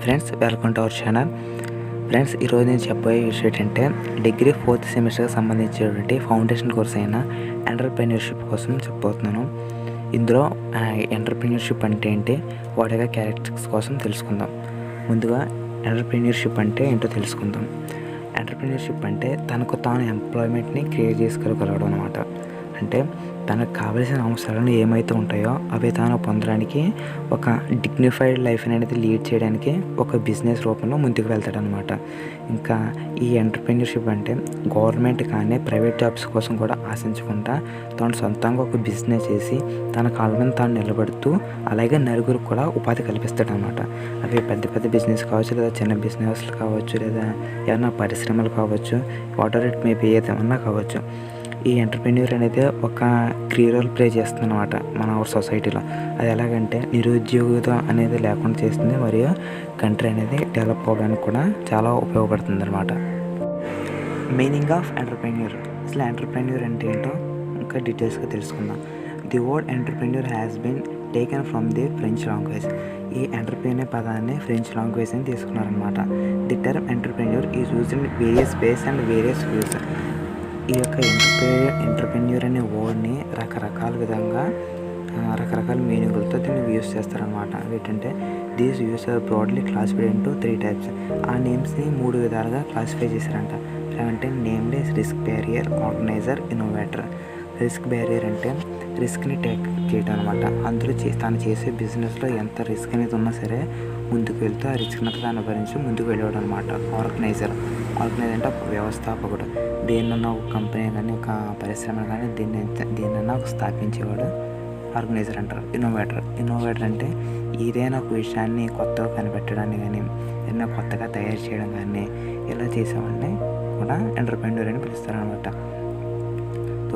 Friends, welcome to our channel. Friends, ఈరోజు నేను చెప్పబోయే విషయం ఏంటంటే డిగ్రీ 4th సెమిస్టర్కి సంబంధించినటువంటి ఫౌండేషన్ కోర్స్ అయిన ఎంటర్‌ప్రెన్యూర్‌షిప్ కోసం చెప్పబోతున్నాను. ఇందులో ఎంటర్‌ప్రెన్యూర్‌షిప్ అంటే ఏంటి, వాటి యొక్క క్యారెక్టరిస్టిక్స్ కోసం తెలుసుకుందాం. ముందుగా ఎంటర్‌ప్రెన్యూర్‌షిప్ అంటే ఏంటో తెలుసుకుందాం. ఎంటర్‌ప్రెన్యూర్‌షిప్ అంటే తనకు తాను ఎంప్లాయ్మెంట్ని క్రియేట్ చేసుకోగలగడం అనమాట. అంటే తనకు కావలసిన అవసరాలు ఏమైతే ఉంటాయో అవి తాను పొందడానికి ఒక డిగ్నిఫైడ్ లైఫ్ అనేది లీడ్ చేయడానికి ఒక బిజినెస్ రూపంలో ముందుకు వెళ్తాడనమాట. ఇంకా ఈ ఎంటర్‌ప్రెన్యూర్‌షిప్ అంటే గవర్నమెంట్ కానీ ప్రైవేట్ జాబ్స్ కోసం కూడా ఆశించకుండా తాను సొంతంగా ఒక బిజినెస్ చేసి తన కాళ్ళ మీద తాను నిలబడుతూ అలాగే నలుగురికి కూడా ఉపాధి కల్పిస్తాడనమాట. అవి పెద్ద పెద్ద బిజినెస్ కావచ్చు, లేదా చిన్న బిజినెస్లు కావచ్చు, లేదా ఏమైనా పరిశ్రమలు కావచ్చు, వాటర్ ఇట్ మేబీ ఏదేమన్నా కావచ్చు. ఈ ఎంటర్‌ప్రెన్యూర్ అనేది ఒక కీ రోల్ ప్లే చేస్తుందన్నమాట మన సొసైటీలో. అది ఎలాగంటే నిరుద్యోగిత అనేది లేకుండా చేస్తుంది, మరియు కంట్రీ అనేది డెవలప్ అవ్వడానికి కూడా చాలా ఉపయోగపడుతుంది అనమాట. Meaning of entrepreneur. అసలు ఎంటర్‌ప్రెన్యూర్ అంటే ఏంటో ఇంకా డీటెయిల్స్గా తెలుసుకుందాం. The word entrepreneur has been taken from the French language. ఈ ఎంటర్‌ప్రెన్యూర్ పదాన్ని ఫ్రెంచ్ లాంగ్వేజ్ అని తీసుకున్నారనమాట. The term entrepreneur is used in various ways and various views. ఈ యొక్క ఎంటర్‌ప్రెన్యూర్ అనే వర్డ్ని రకరకాల విధంగా రకరకాల మీనింగులతో దీన్ని యూస్ చేస్తారనమాట. ఏంటంటే these uses are broadly classified into 3 types. ఆ నేమ్స్ని 3 విధాలుగా క్లాసిఫై చేశారంట. అంటే namely risk barrier, organizer, innovator. Risk barrier అంటే రిస్క్ని టేక్ చేయడం అనమాట. అందులో తను చేసే బిజినెస్లో ఎంత రిస్క్ అనేది ఉన్నా సరే ముందుకు వెళ్తూ ఆ రిస్క్ని తాను భరించి ముందుకు వెళ్ళడం అనమాట. ఆర్గనైజర్ అంటే ఒక వ్యవస్థాపకుడు. దేన్నన్నా ఒక కంపెనీ కానీ ఒక పరిశ్రమ కానీ దేన్నన్నా ఒక స్థాపించేవాడు ఆర్గనైజర్ అంటారు. ఇన్నోవేటర్ అంటే ఏదైనా ఒక విషయాన్ని కొత్తగా కనిపెట్టడాన్ని కానీ ఏదైనా కొత్తగా తయారు చేయడం కానీ ఇలా చేసేవాడిని కూడా ఎంటర్‌ప్రెన్యూర్ అని పిలుస్తారనమాట.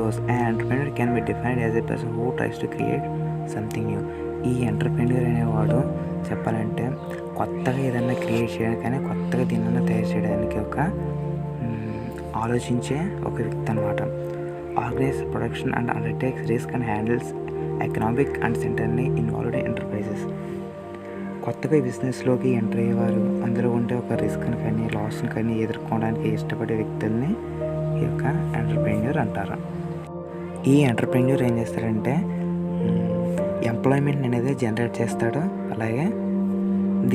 An entrepreneur can be defined as a person who tries to create something new. ఈ ఎంటర్‌ప్రెన్యూర్ అనేవాడు చెప్పాలంటే కొత్తగా ఏదైనా క్రియేట్ చేయడానికి కానీ కొత్తగా దీనిని తయారు చేయడానికి ఒక ఆలోచించే ఒక వ్యక్తి అనమాట. Organise production and undertakes risk and handles economic and సెంటర్ని ఇన్వాల్వ్డ్ ఎంటర్ప్రైజెస్. కొత్తగా బిజినెస్లోకి ఎంటర్ అయ్యేవారు అందులో ఉండే ఒక రిస్క్ని కానీ లాస్ని కానీ ఎదుర్కోవడానికి ఇష్టపడే వ్యక్తుల్ని ఈ యొక్క ఎంటర్‌ప్రెన్యూర్ అంటారు. ఈ ఎంటర్‌ప్రెన్యూర్ ఏం చేస్తాడంటే ఎంప్లాయ్మెంట్ అనేది జనరేట్ చేస్తాడు, అలాగే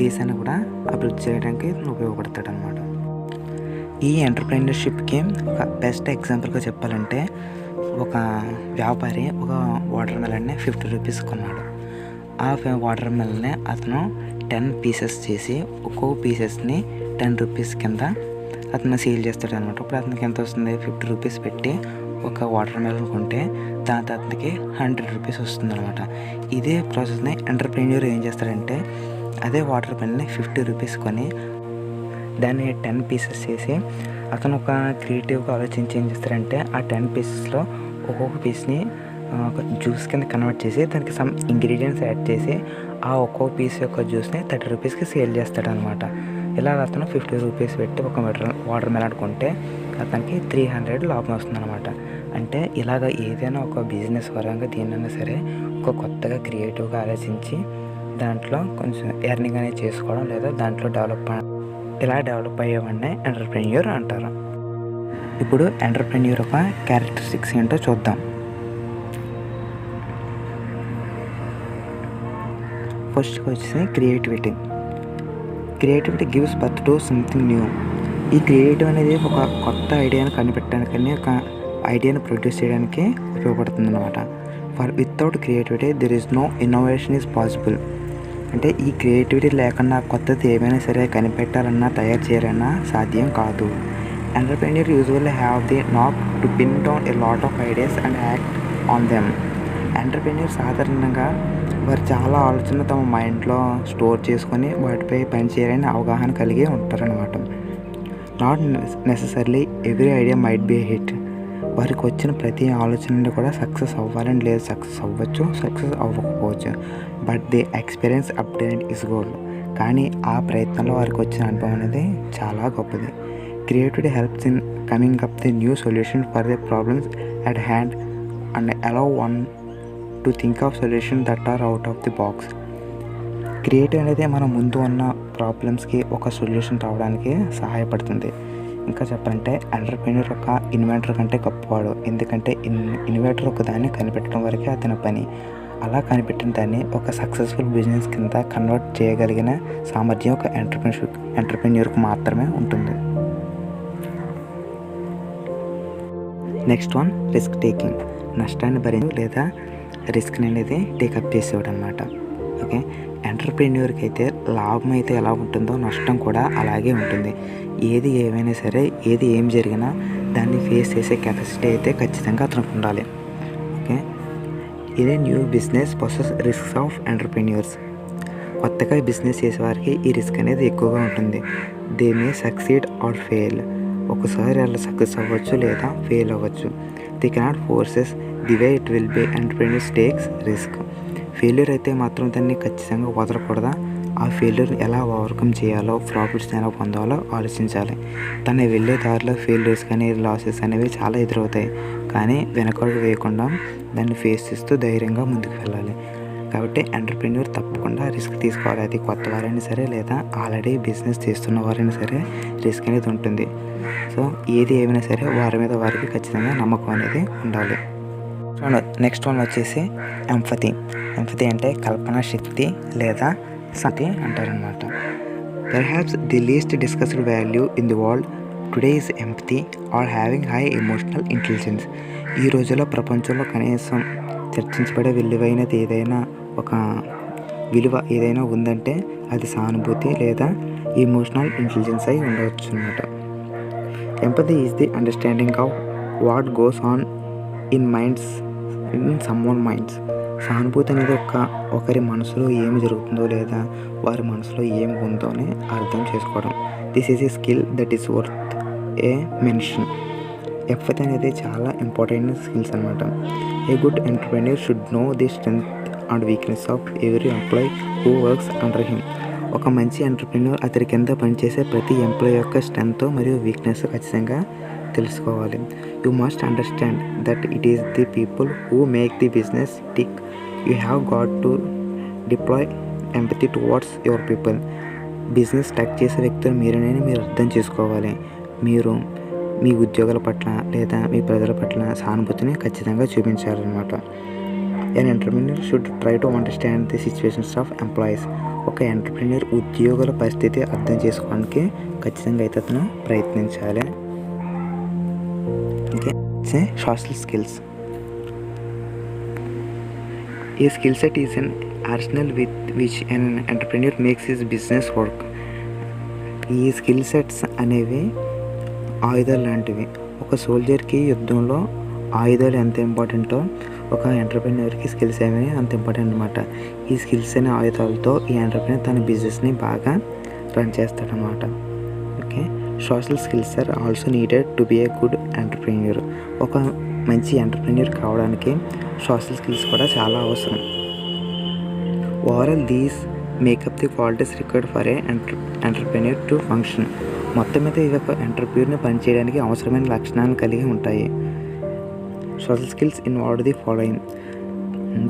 దేశాన్ని కూడా అభివృద్ధి చేయడానికి ఉపయోగపడతాడు అనమాట. ఈ ఎంటర్‌ప్రెన్యూర్‌షిప్కి ఒక బెస్ట్ ఎగ్జాంపుల్గా చెప్పాలంటే ఒక వ్యాపారి ఒక వాటర్ మెలన్ని 50 రూపీస్ కొన్నాడు. ఆ వాటర్ మెలన్ని అతను 10 pieces చేసి ఒక్కో పీసెస్ని 10 రూపీస్ కింద అతను సేల్ చేస్తాడు అనమాట. ఇప్పుడు అతనికి ఎంత వస్తుంది, 50 రూపీస్ పెట్టి ఒక వాటర్ మెలన్ కొంటే దాంతో అతనికి 100 రూపీస్ వస్తుంది అనమాట. ఇదే ప్రాసెస్ని ఎంటర్‌ప్రెన్యూర్ ఏం చేస్తాడంటే అదే వాటర్ మెలన్ని 50 రూపీస్ కొని దాన్ని 10 pieces చేసి అతను ఒక క్రియేటివ్గా ఆలోచించి ఏం చేస్తాడంటే ఆ 10 piecesలో ఒక్కొక్క పీస్ని ఒక జ్యూస్ కింద కన్వర్ట్ చేసి దానికి సమ్ ఇంగ్రీడియంట్స్ యాడ్ చేసి ఆ ఒక్కొక్క పీస్ యొక్క జ్యూస్ని 30 రూపీస్కి సేల్ చేస్తాడు అనమాట. ఇలా అతను 50 రూపీస్ పెట్టి ఒక వాటర్ మెలన్ కొంటే అతనికి 300 లాభం వస్తుందన్నమాట. అంటే ఇలాగ ఏదైనా ఒక బిజినెస్ పరంగా దేన్నైనా సరే ఒక కొత్తగా క్రియేటివ్గా ఆలోచించి దాంట్లో కొంచెం ఎర్నింగ్ అనేది చేసుకోవడం లేదా దాంట్లో డెవలప్ అయ్యేవాడిని ఎంటర్‌ప్రెన్యూర్ అంటారు. ఇప్పుడు ఎంటర్‌ప్రెన్యూర్ యొక్క క్యారెక్టరిస్టిక్స్ ఏంటో చూద్దాం. ఫస్ట్ వచ్చేసి creativity gives birth to something new. ఈ క్రియేటివ్ అనేది ఒక కొత్త ఐడియాను కనిపెట్టడానికి ఒక ఐడియాను ప్రొడ్యూస్ చేయడానికి ఉపయోగపడుతుంది అనమాట. Without creativity there is no innovation is possible. అంటే ఈ క్రియేటివిటీ లేకుండా కొత్తది ఏమైనా సరే కనిపెట్టాలన్నా తయారు చేయాలన్నా సాధ్యం కాదు. ఎంటర్‌ప్రెన్యూర్ యూజువల్లీ హ్యావ్ ది నాక్ to pin down a lot of ideas and act on them. Entrepreneur సాధారణంగా వారు చాలా ఆలోచనలు తమ మైండ్లో స్టోర్ చేసుకొని వాటిపై పనిచేయాలని అవగాహన కలిగి ఉంటారనమాట. Not necessarily every idea might be hit. వారికి వచ్చిన ప్రతి ఆలోచనని కూడా సక్సెస్ అవ్వాలని లేదు, సక్సెస్ అవ్వచ్చు, సక్సెస్ అవ్వకపోవచ్చు. But the experience update is gold. కానీ ఆ ప్రయత్నంలో వారికి వచ్చిన అనుభవం అనేది చాలా గొప్పది. Creativity helps in coming up the new solution for the problems at hand and allow one to think of solution that are out of the box. Creative అనేది మన ముందు ఉన్న ప్రాబ్లమ్స్కి ఒక సొల్యూషన్ రావడానికి సహాయపడుతుంది. ఇంకా చెప్పాలంటే ఎంటర్‌ప్రెన్యూర్ ఒక ఇన్వెంటర్ కంటే గొప్పవాడు. ఎందుకంటే ఇన్వెంటర్ ఒక దాన్ని కనిపెట్టడం వరకే అతని పని. అలా కనిపెట్టిన దాన్ని ఒక సక్సెస్ఫుల్ బిజినెస్ కింద కన్వర్ట్ చేయగలిగిన సామర్థ్యం ఒక ఎంటర్‌ప్రెన్యూర్‌కి మాత్రమే ఉంటుంది. Next one risk taking. నష్టాన్ని భరించడం లేదా రిస్క్ని అనేది టేకప్ చేసేవాడు అనమాట. ఓకే, ఎంటర్‌ప్రెన్యూర్‌కి అయితే లాభం అయితే ఎలా ఉంటుందో నష్టం కూడా అలాగే ఉంటుంది. ఏది ఏమైనా సరే, ఏది ఏం జరిగినా దాన్ని ఫేస్ చేసే కెపాసిటీ అయితే ఖచ్చితంగా అతనికి ఉండాలి. ఓకే, ఇదే new business process risks of entrepreneurs. కొత్తగా బిజినెస్ చేసేవారికి ఈ రిస్క్ అనేది ఎక్కువగా ఉంటుంది. They may succeed are fail. ఒకసారి అలా సక్సెస్ అవ్వచ్చు లేదా ఫెయిల్ అవ్వచ్చు. They cannot forces the way it will be. Entrepreneurs takes risk. Failure అయితే మాత్రం దాన్ని ఖచ్చితంగా వదలకూడదా, ఆ ఫెయిల్యూర్ ఎలా ఓవర్కమ్ చేయాలో, ప్రాఫిట్స్ ఎలా పొందాలో ఆలోచించాలి. తను వెళ్ళే దారిలో ఫెయిల్యూర్స్ కానీ లాసెస్ అనేవి చాలా ఎదురవుతాయి. కానీ వెనకడుగు వేయకుండా దాన్ని ఫేస్ చేస్తూ ధైర్యంగా ముందుకు వెళ్ళాలి. కాబట్టి ఎంటర్‌ప్రెన్యూర్ తప్పకుండా రిస్క్ తీసుకోవాలి. అది కొత్త వారైనా సరే లేదా ఆల్రెడీ బిజినెస్ చేస్తున్న వారైనా సరే రిస్క్ అనేది ఉంటుంది. సో ఏది ఏమైనా సరే వారి మీద వారికి ఖచ్చితంగా నమ్మకం అనేది ఉండాలి. నెక్స్ట్ వన్ వచ్చేసి ఎంపతి. ఎంపతి అంటే కల్పనా శక్తి లేదా సతి అంటారనమాట. Perhaps the least discussed value in the world today is empathy or having high emotional intelligence. ఈ రోజుల్లో ప్రపంచంలో కనీసం చర్చించబడే విలువైనది ఏదైనా ఒక విలువ ఏదైనా ఉందంటే అది సానుభూతి లేదా ఎమోషనల్ ఇంటెలిజెన్స్ అయి ఉండవచ్చు అనమాట. Empathy is the understanding of what goes on in someone minds. సానుభూతి అనేది ఒకరి మనసులో ఏమి జరుగుతుందో లేదా వారి మనసులో ఏమి ఉందో అని అర్థం చేసుకోవడం. This is a skill that is worth A mention. Empathy అనేది చాలా ఇంపార్టెంట్ స్కిల్స్ అనమాట. ఏ good entrepreneur should know the strength and weakness of every employee who works under him. ఒక మంచి ఎంటర్‌ప్రెన్యూర్ అతని కింద పనిచేసే ప్రతి ఎంప్లాయీ యొక్క స్ట్రెంగ్త్ మరియు వీక్నెస్ ఖచ్చితంగా తెలుసుకోవాలి. You must understand that it is the people who make the business tick. You have got to deploy empathy towards your people. Business touch చేసే వ్యక్తులు మీరేనని మీరు అర్థం చేసుకోవాలి. మీరు మీ ఉద్యోగుల పట్ల లేదా మీ ప్రజల పట్ల సానుభూతిని ఖచ్చితంగా చూపించాలన్నమాట. An entrepreneur should try to understand the situations of employees. ఒక ఎంటర్‌ప్రెన్యూర్ ఉద్యోగుల పరిస్థితి అర్థం చేసుకోవడానికి ఖచ్చితంగా అయితే అతను ప్రయత్నించాలి. Okay, social skills. A skill set is an arsenal with which an entrepreneur makes his business work. ఈ స్కిల్ సెట్స్ అనేవి ఆయుధాలు లాంటివి. ఒక సోల్జర్కి యుద్ధంలో ఆయుధాలు ఎంత ఇంపార్టెంటో ఒక ఎంటర్‌ప్రెన్యూర్కి స్కిల్స్ అనేవి అంత ఇంపార్టెంట్ అనమాట. ఈ స్కిల్స్ అనే ఆయుధాలతో ఈ ఎంటర్‌ప్రెన్యూర్ తన బిజినెస్ని బాగా రన్ చేస్తాడనమాట. Okay, social skills are also needed to be a good entrepreneur. ఒక మంచి ఎంటర్‌ప్రెన్యూర్ కావడానికి సోషల్ స్కిల్స్ కూడా చాలా అవసరం. Overall these make up the qualities required for a entrepreneur to function. మొత్తం మీద ఇది ఒక ఎంటర్‌ప్రెన్యూర్ని పనిచేయడానికి అవసరమైన లక్షణాలను కలిగి ఉంటాయి. Social skills involve the following.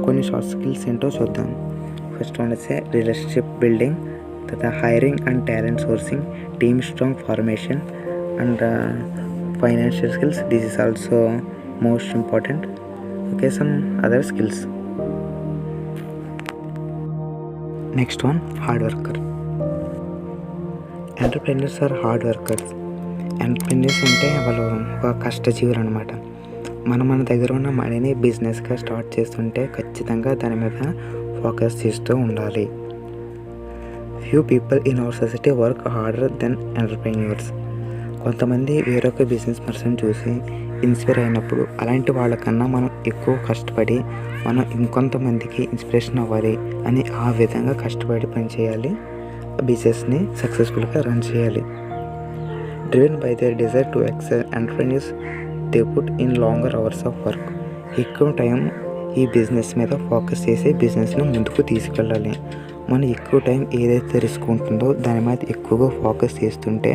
కొన్ని సోషల్ స్కిల్స్ ఏంటో చూద్దాం. ఫస్ట్ వన్ వచ్చే రిలేషన్షిప్ బిల్డింగ్, తర్వాత hiring and talent sourcing, team strong formation and financial skills. This is also most important. Okay, some other skills. Next one hard worker. Entrepreneurs are hard workers. Entrepreneurs అంటే వాళ్ళు ఒక కష్టజీవులు అనమాట. మన దగ్గర ఉన్న మనీని బిజినెస్గా స్టార్ట్ చేస్తుంటే ఖచ్చితంగా దాని మీద ఫోకస్ చేస్తూ ఉండాలి. Few people in our society work harder than entrepreneurs. కొంతమంది వేరొక బిజినెస్ పర్సన్ చూసి ఇన్స్పైర్ అయినప్పుడు అలాంటి వాళ్ళకన్నా మనం ఎక్కువ కష్టపడి మనం ఇంకొంతమందికి ఇన్స్పిరేషన్ అవ్వాలి అని ఆ విధంగా కష్టపడి పనిచేయాలి. బిజినెస్ని సక్సెస్ఫుల్గా రన్ చేయాలి. Driven by their desire to excel, entrepreneurs they put in longer hours of work. ఎక్కువ టైం ఈ బిజినెస్ మీద ఫోకస్ చేసి బిజినెస్ని ముందుకు తీసుకెళ్ళాలి. మనం ఎక్కువ టైం ఏదైతే రిస్క్ ఉంటుందో దాని మీద ఎక్కువగా ఫోకస్ చేస్తుంటే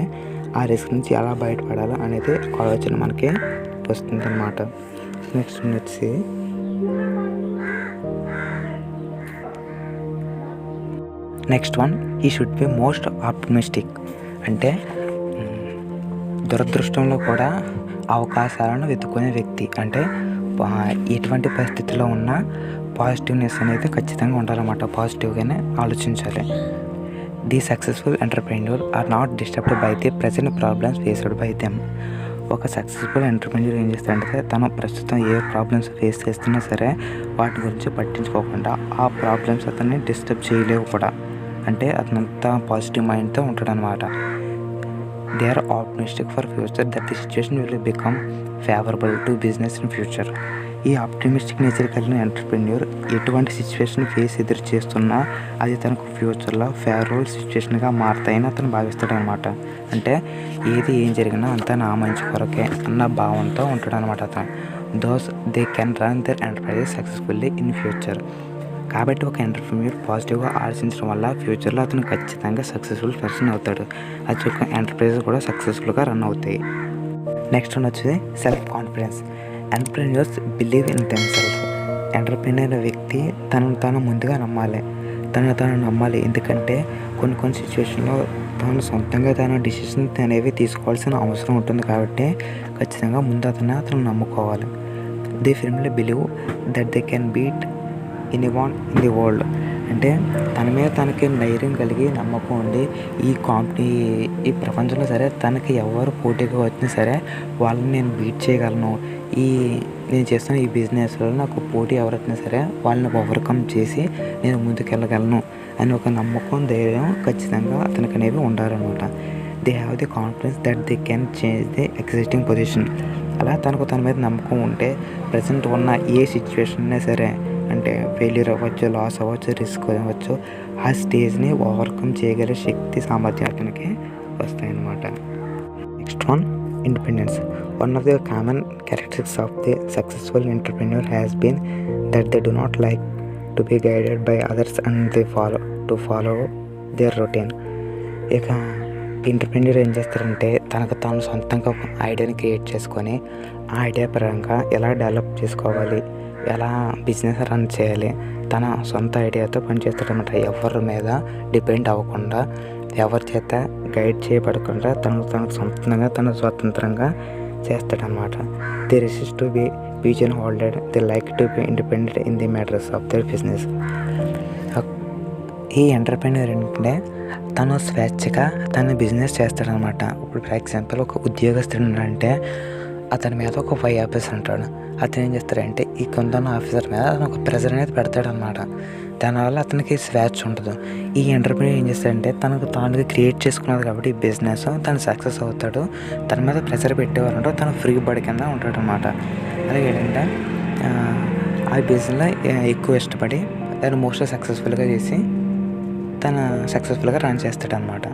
ఆ రిస్క్ నుంచి ఎలా బయటపడాలో అనేది ఆలోచన మనకి వస్తుంది అన్నమాట. నెక్స్ట్ వచ్చి నెక్స్ట్ వన్, ఈ షుడ్ బి మోస్ట్ ఆప్టిమిస్టిక్. అంటే దురదృష్టంలో కూడా అవకాశాలను వెతుక్కునే వ్యక్తి. అంటే ఎటువంటి పరిస్థితిలో ఉన్నా పాజిటివ్నెస్ అనేది ఖచ్చితంగా ఉండాలన్నమాట. పాజిటివ్గానే ఆలోచించాలి. The successful entrepreneur are not disturbed by the present problems faced by them. ఒక సక్సెస్ఫుల్ ఎంటర్‌ప్రెన్యూర్ ఏం చేస్తాడంటే తను ప్రస్తుతం ఏ ప్రాబ్లమ్స్ ఫేస్ చేస్తున్నా సరే వాటి గురించి పట్టించుకోకుండా ఆ ప్రాబ్లమ్స్ అతన్ని డిస్టర్బ్ చేయలేవు కూడా. అంటే అతనంతా పాజిటివ్ మైండ్తో ఉంటాడనమాట. They are optimistic for future that the situation will become favourable to business in future. ఈ ఆప్టిమిస్టిక్ నేచర్ కలిగిన ఎంటర్‌ప్రెన్యూర్ ఎటువంటి సిచ్యువేషన్ ఎదురు చేస్తున్నా అది తనకు ఫ్యూచర్లో ఫేవరబుల్ సిచ్యువేషన్గా మారుతాయని అతను భావిస్తాడనమాట. అంటే ఏం జరిగినా అంతా నా మంచి కొరకే అన్న భావంతో ఉంటాడనమాట అతను. Those they can run their enterprises successfully in future. కాబట్టి ఒక ఎంటర్‌ప్రెన్యూర్ పాజిటివ్గా ఆలోచించడం వల్ల ఫ్యూచర్లో అతను ఖచ్చితంగా సక్సెస్ఫుల్ పర్సన్ అవుతాడు. అది ఒక ఎంటర్ప్రైజెస్ కూడా సక్సెస్ఫుల్గా రన్ అవుతాయి. నెక్స్ట్ వన్ వచ్చేది self confidence. Entrepreneurs believe in themself. Entrepreneur వ్యక్తి తనను తాను ముందుగా నమ్మాలి. తను నమ్మాలి. ఎందుకంటే కొన్ని సిచ్యువేషన్లో తాను సొంతంగా డిసిషన్ అనేవి తీసుకోవాల్సిన అవసరం ఉంటుంది. కాబట్టి ఖచ్చితంగా ముందు అతను నమ్ముకోవాలి. They firmly believe that they can beat anyone in the world. అంటే తన మీద తనకి ధైర్యం కలిగి నమ్మకం ఉండి ఈ ప్రపంచంలో సరే తనకి ఎవరు పోటీగా వచ్చినా సరే వాళ్ళని నేను బీట్ చేయగలను. నేను చేస్తున్న ఈ బిజినెస్లో నాకు పోటీ ఎవరైనా సరే వాళ్ళని ఓవర్కమ్ చేసి నేను ముందుకెళ్ళగలను అని ఒక నమ్మకం, ధైర్యం ఖచ్చితంగా అతనికి అనేవి ఉండాలన్నమాట. They have the confidence that they can change the existing position. అలా తన మీద నమ్మకం ఉంటే ప్రజెంట్ ఉన్న ఏ సిచ్యువేషన్ అయినా సరే, అంటే ఫెయిల్యూర్ అవ్వచ్చు, లాస్ అవ్వచ్చు, రిస్క్ అవ్వచ్చు, ఆ స్టేజ్ని ఓవర్కమ్ చేయగలిగే శక్తి, సామర్థ్యం అతనికి వస్తాయన్నమాట. Next one, independence. One of the common characteristics of the successful entrepreneur has been that they do not like to be guided by others and they follow their routine. ఇక entrepreneur ఏం చేస్తారంటే తనకు తాను సొంతంగా ఒక ఐడియాని క్రియేట్ చేసుకొని ఆ ఐడియా పరంగా ఎలా డెవలప్ చేసుకోవాలి, ఎలా బిజినెస్ రన్ చేయాలి, తన సొంత ఐడియాతో పనిచేస్తాడనమాట. ఎవరి మీద డిపెండ్ అవ్వకుండా, ఎవరి చేత గైడ్ చేయబడకుండా తనకు సొంతంగా స్వతంత్రంగా చేస్తాడనమాట. They resist to be pigeon holded. They like to be independent in the matters of their business. ఈ ఎంటర్‌ప్రెన్యూర్ ఏంటంటే తను స్వేచ్ఛగా తన బిజినెస్ చేస్తాడనమాట. ఇప్పుడు ఫర్ ఎగ్జాంపుల్ ఒక ఉద్యోగస్తుడు అంటే అతని మీద ఒక పై ఆఫీసర్ ఉంటాడు. అతను ఏం చేస్తాడంటే ఈ కింద ఆఫీసర్ మీద అతను ఒక ప్రెజర్ అనేది పెడతాడనమాట. దానివల్ల అతనికి స్వేచ్ఛ ఉండదు. ఈ ఎంటర్‌ప్రెన్యూర్ ఏం చేస్తాడంటే తనకు తానుగా క్రియేట్ చేసుకున్నది కాబట్టి ఈ బిజినెస్ తను సక్సెస్ అవుతాడు. తన మీద ప్రెజర్ పెట్టేవారు అంటే తను ఫ్రీ బర్డ్ కింద ఉంటాడనమాట. అలాగే ఏంటంటే ఆ బిజినెస్లో ఎక్కువ ఇష్టపడి దాన్ని మోస్ట్లీ సక్సెస్ఫుల్గా చేసి తను సక్సెస్ఫుల్గా రన్ చేస్తాడనమాట.